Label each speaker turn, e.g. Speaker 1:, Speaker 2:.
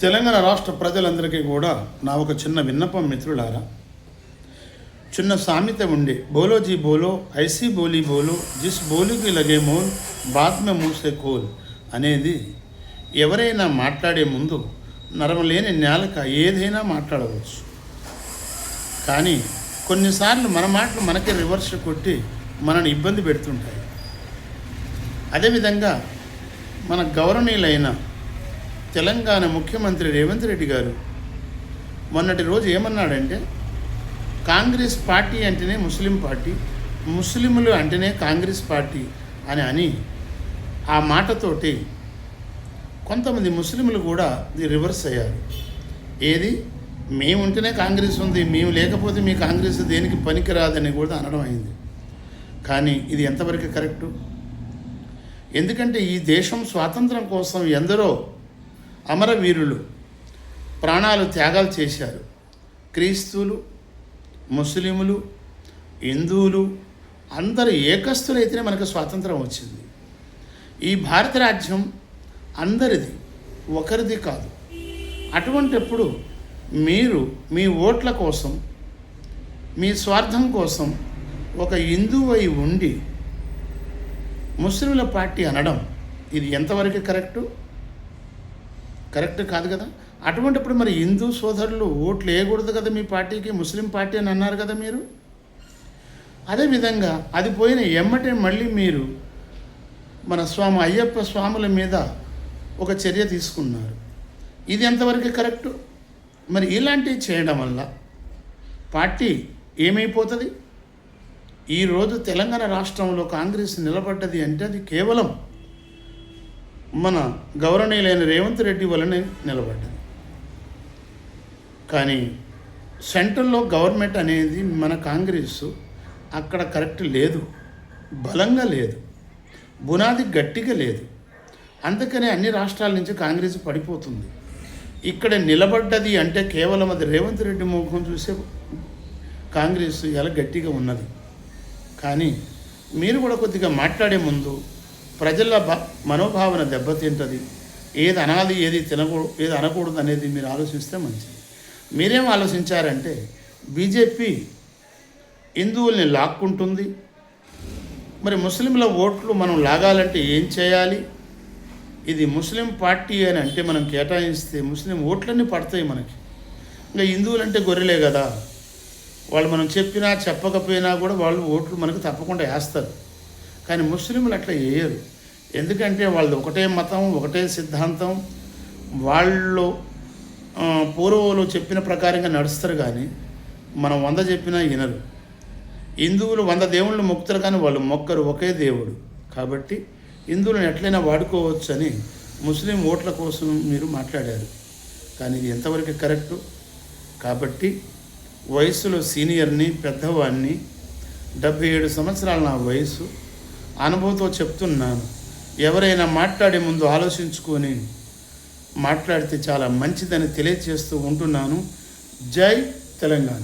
Speaker 1: తెలంగాణ రాష్ట్ర ప్రజలందరికీ కూడా నా ఒక చిన్న విన్నపం మిత్రులారా. చిన్న సామెత ఉండే, బోలో జీ బోలో ఐసీ బోలీ బోలో జిస్ బోలికి లగే మోల్ బాద్మే మూసే కోల్ అనేది ఎవరైనా మాట్లాడే ముందు నరమలేని నేలక ఏదైనా మాట్లాడవచ్చు. కానీ కొన్నిసార్లు మన మాటలు మనకే రివర్స్ కొట్టి మనని ఇబ్బంది పెడుతుంటాయి. అదేవిధంగా మన గౌరవనీయులైన తెలంగాణ ముఖ్యమంత్రి రేవంత్ రెడ్డి గారు మొన్నటి రోజు ఏమన్నాడంటే, కాంగ్రెస్ పార్టీ అంటేనే ముస్లిం పార్టీ, ముస్లింలు అంటేనే కాంగ్రెస్ పార్టీ అని ఆ మాటతోటి కొంతమంది ముస్లింలు కూడా ఇది రివర్స్ అయ్యారు. ఏది, మేము ఉంటేనే కాంగ్రెస్ ఉంది, మేము లేకపోతే మీ కాంగ్రెస్ దేనికి పనికిరాదని కూడా అనడం అయింది. కానీ ఇది ఎంతవరకు కరెక్టు? ఎందుకంటే ఈ దేశం స్వాతంత్రం కోసం ఎందరో అమరవీరులు ప్రాణాలు త్యాగాలు చేశారు. క్రీస్తులు, ముస్లిములు, హిందువులు అందరూ ఏకస్తులైతేనే మనకు స్వాతంత్రం వచ్చింది. ఈ భారత రాజ్యం అందరిది, ఒకరిది కాదు. అటువంటిప్పుడు మీరు మీ ఓట్ల కోసం, మీ స్వార్థం కోసం ఒక హిందువై ఉండి ముస్లింల పార్టీ అనడం ఇది ఎంతవరకు కరెక్ట్ కాదు కదా. అటువంటిప్పుడు మరి హిందూ సోదరులు ఓట్లు వేయకూడదు కదా మీ పార్టీకి, ముస్లిం పార్టీ అని అన్నారు కదా మీరు. అదేవిధంగా అది పోయిన ఎమ్మటే మళ్ళీ మీరు మన అయ్యప్ప స్వాముల మీద ఒక చర్య తీసుకున్నారు. ఇది ఎంతవరకు కరెక్టు? మరి ఇలాంటివి చేయడం వల్ల పార్టీ ఏమైపోతుంది? ఈరోజు తెలంగాణ రాష్ట్రంలో కాంగ్రెస్ నిలబడ్డది అంటే అది కేవలం మన గౌరవనీయులైన రేవంత్ రెడ్డి వల్లనే నిలబడ్డది. కానీ సెంట్రల్లో గవర్నమెంట్ అనేది మన కాంగ్రెస్ అక్కడ కరెక్ట్ లేదు, బలంగా లేదు, బునాది గట్టిగా లేదు. అందుకనే అన్ని రాష్ట్రాల నుంచి కాంగ్రెస్ పడిపోతుంది. ఇక్కడ నిలబడ్డది అంటే కేవలం అది రేవంత్ రెడ్డి ముఖం చూసే కాంగ్రెస్ ఎలా గట్టిగా ఉన్నది. కానీ మీరు కూడా కొద్దిగా మాట్లాడే ముందు ప్రజల మనోభావన దెబ్బతింటుంది. ఏది అనాలి, ఏది ఏది అనకూడదు అనేది మీరు ఆలోచిస్తే మంచిది. మీరేం ఆలోచించారంటే బీజేపీ హిందువుల్ని లాక్కుంటుంది, మరి ముస్లింల ఓట్లు మనం లాగాలంటే ఏం చేయాలి? ఇది ముస్లిం పార్టీ అని అంటే మనం కేటాయిస్తే ముస్లిం ఓట్లన్నీ పడతాయి మనకి. ఇంకా హిందువులు అంటే గొర్రెలే కదా, వాళ్ళు మనం చెప్పినా చెప్పకపోయినా కూడా వాళ్ళు ఓట్లు మనకు తప్పకుండా వేస్తారు. కానీ ముస్లింలు అట్లా వేయరు. ఎందుకంటే వాళ్ళది ఒకటే మతం, ఒకటే సిద్ధాంతం, వాళ్ళు పూర్వులు చెప్పిన ప్రకారంగా నడుస్తారు. కానీ మనం 100 చెప్పినా వినరు. హిందువులు 100 దేవుళ్ళు మొక్కుతారు కానీ వాళ్ళు మొక్కరు, ఒకే దేవుడు. కాబట్టి హిందువులను ఎట్లయినా వాడుకోవచ్చు అని ముస్లిం ఓట్ల కోసం మీరు మాట్లాడారు. కానీ ఇది ఎంతవరకు కరెక్టు? కాబట్టి వయసులో సీనియర్ని, పెద్దవాడిని, 77 సంవత్సరాల నా వయసు, అనుభవంతో చెప్తున్నాను. ఎవరైనా మాట్లాడే ముందు ఆలోచించుకొని మాట్లాడితే చాలా మంచిదని తెలియజేస్తూ ఉంటున్నాను. జై తెలంగాణ.